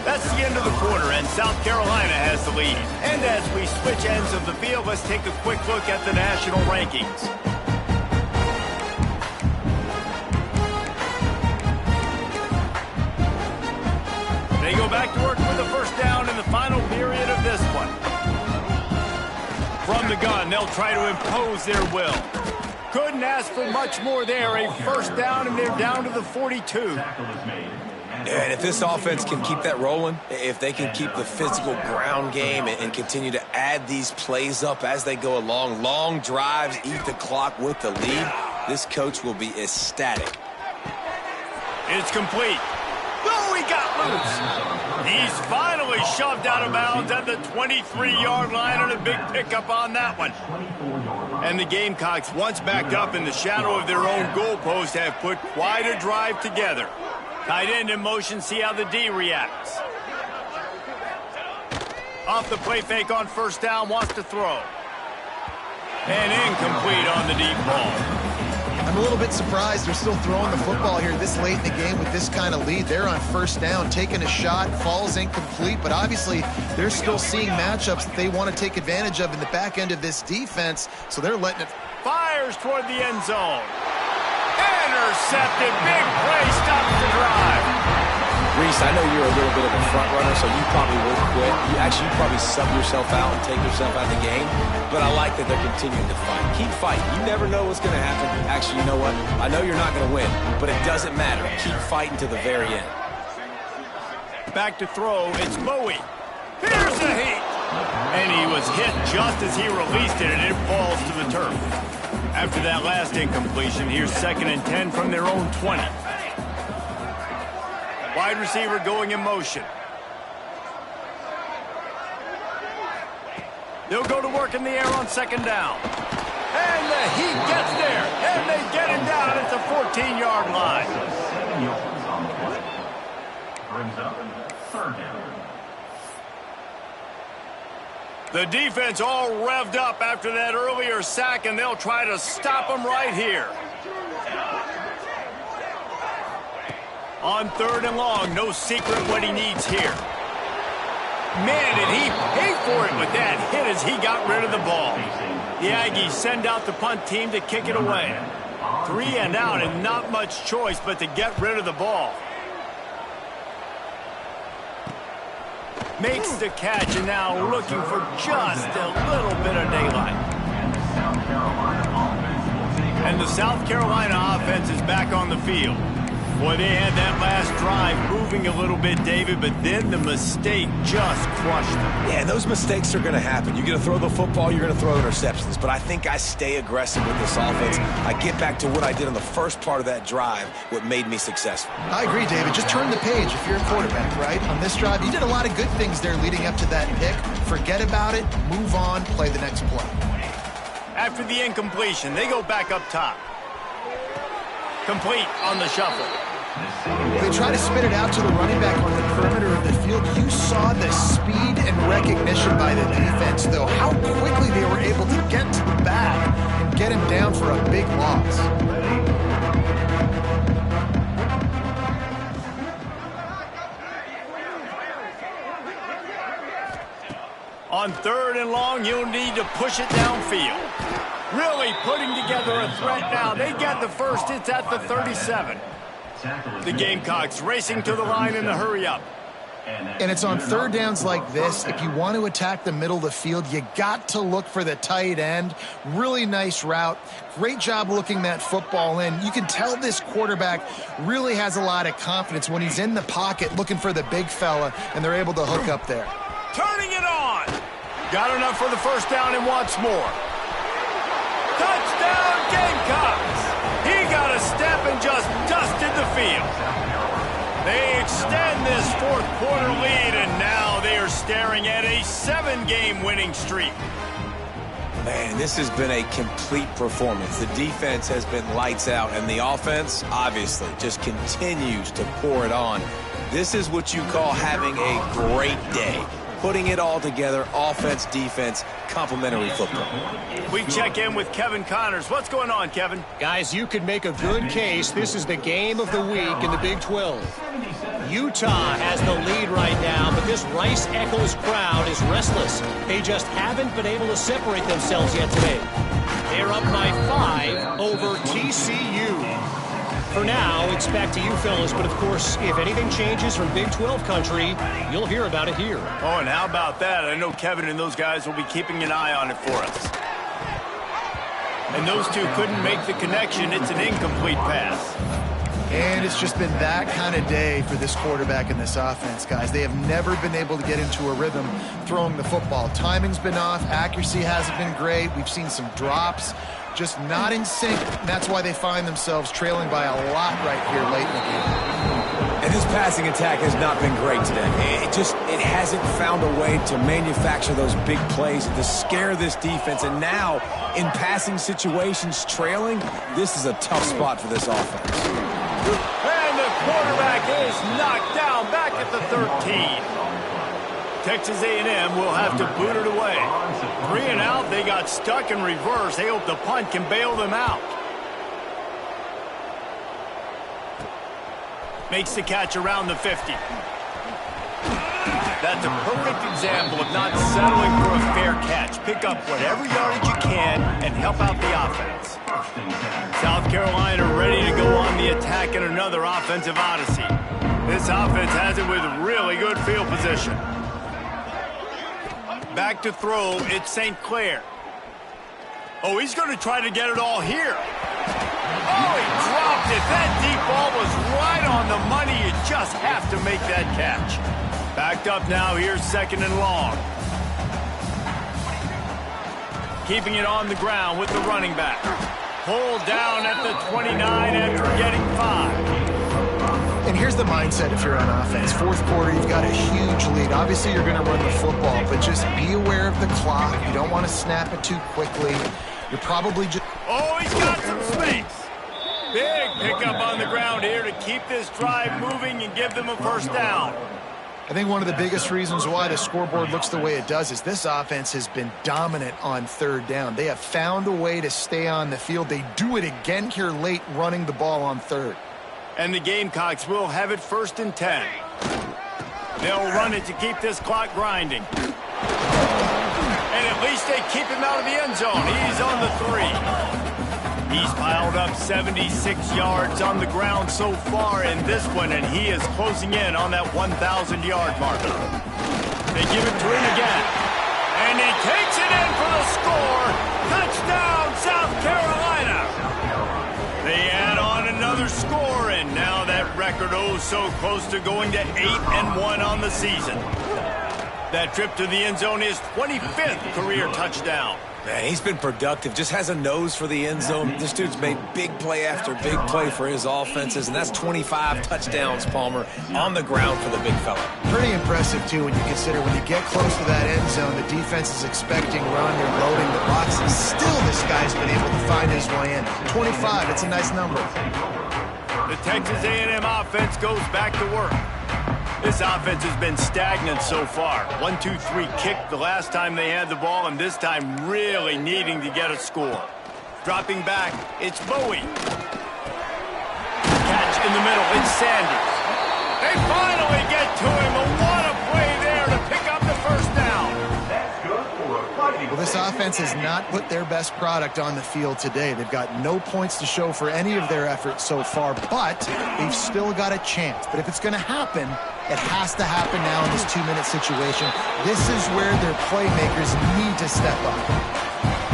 S1: That's the end of the quarter, and South Carolina has the lead. And as we switch ends of the field, let's take a quick look at the national rankings. They go back to work for the first down in the final they'll try to impose their will. Couldn't ask for much more there. A first down, and they're down to the 42.
S2: And if this offense can keep that rolling, if they can keep the physical ground game and continue to add these plays up as they go along, long drives, eat the clock with the lead, this coach will be ecstatic.
S1: It's complete. Oh, he got loose. He's finally shoved out of bounds at the 23-yard line, and a big pickup on that one. And the Gamecocks, once backed up in the shadow of their own goalpost, have put quite a drive together. Tight end in motion, see how the D reacts. Off the play fake on first down, wants to throw. And incomplete on the deep ball.
S3: I'm a little bit surprised they're still throwing the football here this late in the game with this kind of lead. They're on first down, taking a shot, falls incomplete, but obviously they're still seeing matchups that they want to take advantage of in the back end of this defense, so they're letting it.
S1: Fires toward the end zone. Intercepted. Big play, stops the drive.
S2: Reese, I know you're a little bit of a front runner, so you probably would quit. You probably sub yourself out and take yourself out of the game, but I like that they're continuing to fight. Keep fighting. You never know what's going to happen. Actually, you know what? I know you're not going to win, but it doesn't matter. Keep fighting to the very end.
S1: Back to throw. It's Bowie. Here's a heat. And he was hit just as he released it, and it falls to the turf. After that last incompletion, here's 2nd and 10 from their own 20. Wide receiver going in motion. They'll go to work in the air on 2nd down. And the Heat gets there, and they get him down at the 14-yard line.
S5: 7 yards on the play. Brings up 3rd down.
S1: The defense all revved up after that earlier sack, and they'll try to stop him right here. On 3rd and long, no secret what he needs here. Man, did he pay for it with that hit as he got rid of the ball. The Aggies send out the punt team to kick it away. 3 and out, and not much choice but to get rid of the ball. Makes the catch, and now looking for just a little bit of daylight. And the South Carolina offense is back on the field. Boy, they had that last drive moving a little bit, David, but then the mistake just crushed them.
S2: Yeah, those mistakes are going to happen. You're going to throw the football, you're going to throw interceptions. But I think I stay aggressive with this offense. I get back to what I did on the first part of that drive, what made me successful.
S3: I agree, David. Just turn the page if you're a quarterback, right? On this drive, you did a lot of good things there leading up to that pick. Forget about it, move on, play the next play.
S1: After the incompletion, they go back up top. Complete on the shuffle.
S3: They try to spit it out to the running back on the perimeter of the field. You saw the speed and recognition by the defense, though. How quickly they were able to get to the back and get him down for a big loss.
S1: On 3rd and long, you'll need to push it downfield. Really putting together a threat now. They get the first. It's at the 37. The Gamecocks racing to the line in a hurry-up.
S3: And it's on 3rd downs like this. If you want to attack the middle of the field, you got to look for the tight end. Really nice route. Great job looking that football in. You can tell this quarterback really has a lot of confidence when he's in the pocket looking for the big fella, and they're able to hook up there.
S1: Turning it on. Got enough for the first down and wants more. Touchdown, Gamecocks. He got a step and just dusted the field. They extend this 4th quarter lead, and now they are staring at a 7-game winning streak.
S2: Man, this has been a complete performance. The defense has been lights out, and the offense, obviously, just continues to pour it on. This is what you call having a great day. Putting it all together, offense, defense, complementary football.
S1: We check in with Kevin Connors. What's going on, Kevin?
S4: Guys, you could make a good case this is the game of the week in the Big 12. Utah has the lead right now, but this Rice-Eccles crowd is restless. They just haven't been able to separate themselves yet today. They're up by 5 over TCU. For now, it's back to you fellas, but of course, if anything changes from Big 12 country, you'll hear about it here.
S1: Oh, and how about that? I know Kevin and those guys will be keeping an eye on it for us. And those two couldn't make the connection. It's an incomplete pass.
S3: And it's just been that kind of day for this quarterback and this offense, guys. They have never been able to get into a rhythm throwing the football. Timing's been off. Accuracy hasn't been great. We've seen some drops. Just not in sync. And that's why they find themselves trailing by a lot right here late in the game.
S2: And this passing attack has not been great today. It hasn't found a way to manufacture those big plays and to scare this defense. And now, in passing situations, trailing, this is a tough spot for this offense.
S1: And the quarterback is knocked down back at the 13. Texas A&M will have to boot it away. 3 and out, they got stuck in reverse. They hope the punt can bail them out. Makes the catch around the 50. That's a perfect example of not settling for a fair catch. Pick up whatever yardage you can and help out the offense. South Carolina ready to go on the attack in another offensive odyssey. This offense has it with really good field position. Back to throw, it's St. Clair. Oh, he's going to try to get it all here. Oh, he dropped it. That deep ball was right on the money. You just have to make that catch. Backed up now, here's 2nd and long. Keeping it on the ground with the running back. Pulled down at the 29 after getting 5.
S3: And here's the mindset if you're on offense. 4th quarter, you've got a huge lead. Obviously, you're going to run the football, but just be aware of the clock. You don't want to snap it too quickly. You're probably just...
S1: Oh, he's got some space. Big pickup on the ground here to keep this drive moving and give them a first down.
S3: I think one of the biggest reasons why the scoreboard looks the way it does is this offense has been dominant on 3rd down. They have found a way to stay on the field. They do it again here late, running the ball on 3rd.
S1: And the Gamecocks will have it 1st and 10. They'll run it to keep this clock grinding. And at least they keep him out of the end zone. He's on the 3. He's piled up 76 yards on the ground so far in this one, and he is closing in on that 1,000-yard mark. They give it to him again. And he takes it in for the score. Touchdown, South Carolina. They add on another score, and now that record so close to going to 8-1 on the season. That trip to the end zone is 25th career touchdown.
S2: Man, he's been productive, just has a nose for the end zone. This dude's made big play after big play for his offenses, and that's 25 touchdowns, Palmer, on the ground for the big fella.
S3: Pretty impressive, too, when you consider when you get close to that end zone, the defense is expecting run, they're loading the box, and still this guy's been able to find his way in. 25, it's a nice number.
S1: The Texas A&M offense goes back to work. This offense has been stagnant so far. 1-2-3 kick the last time they had the ball, and this time really needing to get a score. Dropping back, it's Bowie. Catch in the middle, it's Sanders. They finally get to him, and what a play there to pick up the first down.
S5: That's good for a fighting.
S3: Well, this offense has not put their best product on the field today. They've got no points to show for any of their efforts so far, but they've still got a chance. But if it's going to happen, it has to happen now in this 2-minute situation. This is where their playmakers need to step up.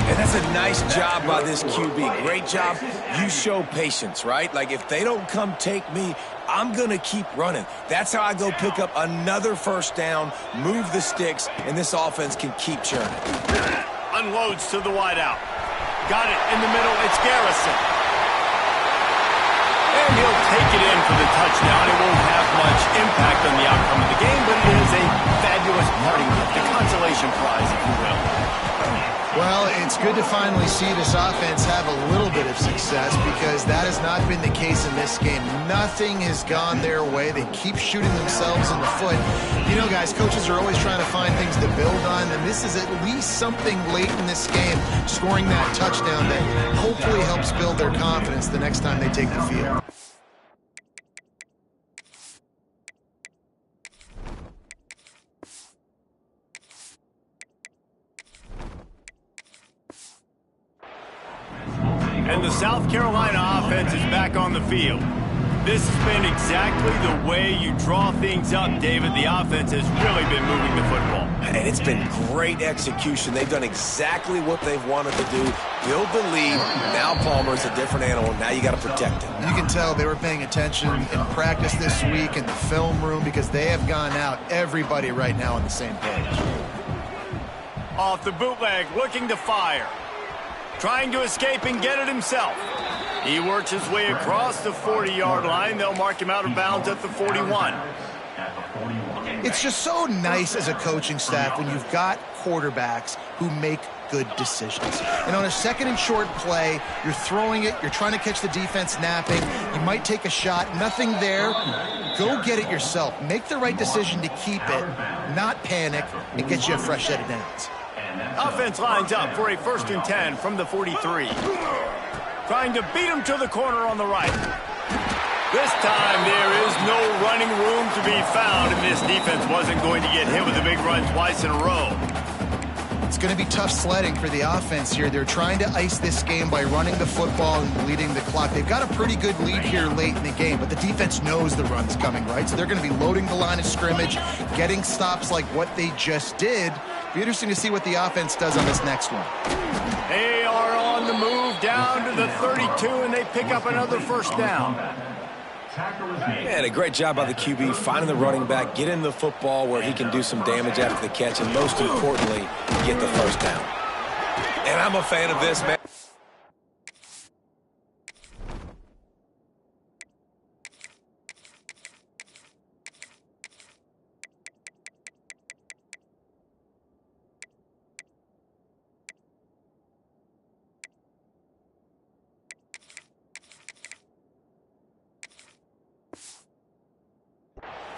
S2: And that's a nice job by this QB. Great job. You show patience, right? Like, if they don't come take me, I'm going to keep running. That's how I go pick up another first down, move the sticks, and this offense can keep churning.
S1: Unloads to the wideout. Got it in the middle. It's Garrison. And he'll take it in for the touchdown. It won't have much impact on the outcome of the game, but it is a fabulous parting gift, a consolation prize, if you will.
S3: Well, it's good to finally see this offense have a little bit of success because that has not been the case in this game. Nothing has gone their way. They keep shooting themselves in the foot. You know, guys, coaches are always trying to find things to build on, and this is at least something late in this game, scoring that touchdown that hopefully helps build their confidence the next time they take the field.
S1: And the South Carolina offense is back on the field. This has been exactly the way you draw things up, David. The offense has really been moving the football.
S2: And it's been great execution. They've done exactly what they've wanted to do. Build the lead. Now Palmer's a different animal. Now you got to protect him.
S3: You can tell they were paying attention in practice this week in the film room because they have gone out, everybody right now on the same page.
S1: Off the bootleg, looking to fire. Trying to escape and get it himself. He works his way across the 40-yard line. They'll mark him out of bounds at the 41.
S3: It's just so nice as a coaching staff when you've got quarterbacks who make good decisions. And on a second and short play, you're throwing it, you're trying to catch the defense napping, you might take a shot, nothing there. Go get it yourself. Make the right decision to keep it, not panic, and get you a fresh set of downs.
S1: Offense lines up for a 1st and 10 from the 43. Trying to beat him to the corner on the right. This time there is no running room to be found, and this defense wasn't going to get hit with a big run twice in a row.
S3: It's going to be tough sledding for the offense here. They're trying to ice this game by running the football and bleeding the clock. They've got a pretty good lead here late in the game, but the defense knows the run's coming, right? So they're going to be loading the line of scrimmage, getting stops like what they just did. Be interesting to see what the offense does on this next one.
S1: They are on the move down to the 32, and they pick up another 1st down.
S2: Man, a great job by the QB finding the running back, getting the football where he can do some damage after the catch, and most importantly, get the 1st down. And I'm a fan of this, man.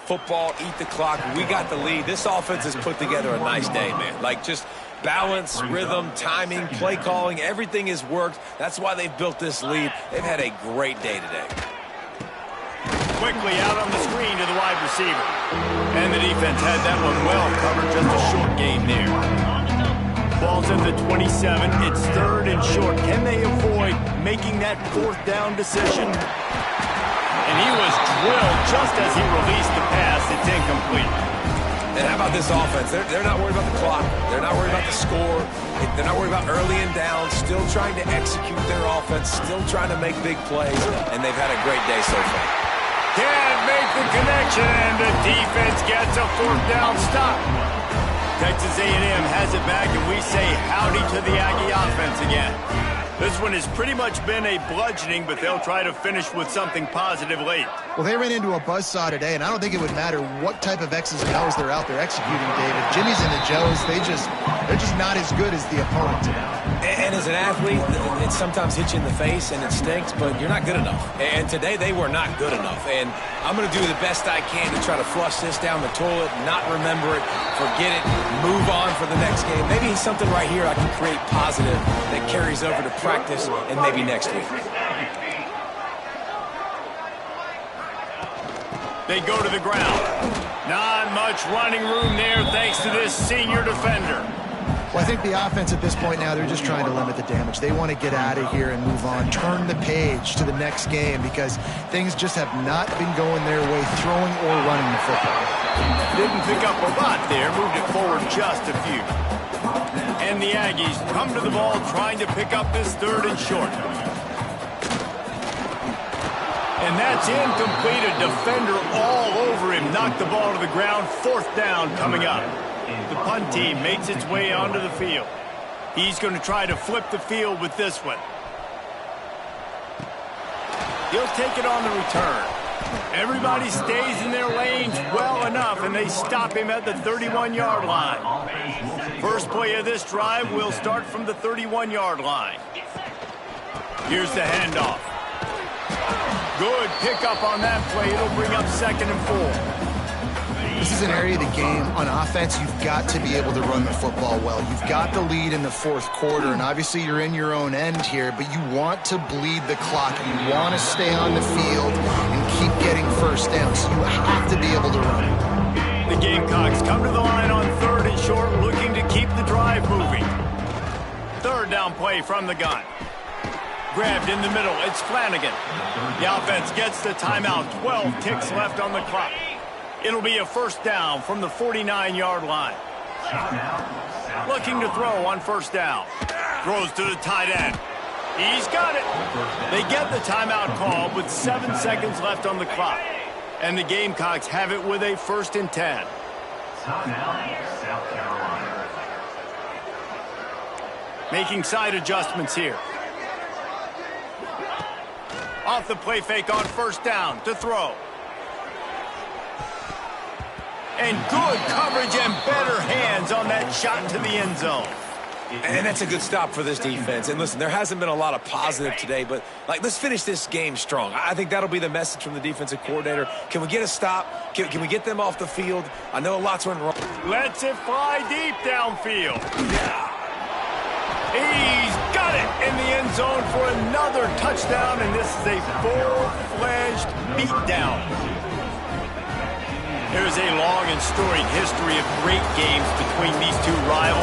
S2: Football, eat the clock. We got the lead. This offense has put together a nice day, man. Like, just balance, rhythm, timing, play calling, everything has worked. That's why they've built this lead. They've had a great day today.
S1: Quickly out on the screen to the wide receiver. And the defense had that one well covered. Just a short gain there. Ball's at the 27. It's 3rd and short. Can they avoid making that 4th down decision? And he was drilled just as he released the pass. It's incomplete.
S2: And how about this offense? They're not worried about the clock. They're not worried about the score. They're not worried about early and down. Still trying to execute their offense. Still trying to make big plays. And they've had a great day so far.
S1: Can't make the connection, and the defense gets a 4th down stop. Texas A&M has it back, and we say howdy to the Aggie offense again. This one has pretty much been a bludgeoning, but they'll try to finish with something positive late.
S3: Well, they ran into a buzzsaw today, and I don't think it would matter what type of X's and O's they're out there executing, David. Jimmy's and the Joes, they're just not as good as the opponent today.
S2: And as an athlete, it sometimes hits you in the face and it stinks, but you're not good enough. And today they were not good enough. And I'm going to do the best I can to try to flush this down the toilet, not remember it, forget it, move on for the next game. Maybe something right here I can create positive that carries over to practice and maybe next week.
S1: They go to the ground. Not much running room there thanks to this senior defender.
S3: Well, I think the offense at this point now, they're just trying to limit the damage. They want to get out of here and move on, turn the page to the next game because things just have not been going their way, throwing or running the football.
S1: Didn't pick up a lot there, moved it forward just a few. And the Aggies come to the ball trying to pick up this 3rd and short. And that's incomplete. A defender all over him. Knocked the ball to the ground. 4th down coming up. The punt team makes its way onto the field. He's going to try to flip the field with this one. He'll take it on the return. Everybody stays in their lanes well enough, and they stop him at the 31-yard line. First play of this drive will start from the 31-yard line. Here's the handoff. Good pickup on that play. It'll bring up 2nd and 4.
S3: This is an area of the game. On offense, you've got to be able to run the football well. You've got the lead in the 4th quarter, and obviously you're in your own end here, but you want to bleed the clock. You want to stay on the field and keep getting 1st downs. So you have to be able to run.
S1: The Gamecocks come to the line on 3rd and short, looking to keep the drive moving. 3rd down play from the gun. grabbed in the middle. It's Flanagan. The offense gets the timeout. 12 ticks left on the clock. It'll be a first down from the 49-yard line. Looking to throw on first down. Throws to the tight end. He's got it. They get the timeout call with 7 seconds left on the clock. And the Gamecocks have it with a 1st and 10.
S5: Timeout, South Carolina.
S1: Making side adjustments here. Off the play fake on first down to throw. And good coverage and better hands on that shot to the end zone.
S2: And that's a good stop for this defense. And listen, there hasn't been a lot of positive today, but let's finish this game strong. I think that'll be the message from the defensive coordinator. Can we get a stop? Can we get them off the field? I know lots went wrong.
S1: Lets it fly deep downfield. He's got it in the end zone for another touchdown, and this is a full-fledged beatdown. There is a long and storied history of great games between these two rivals.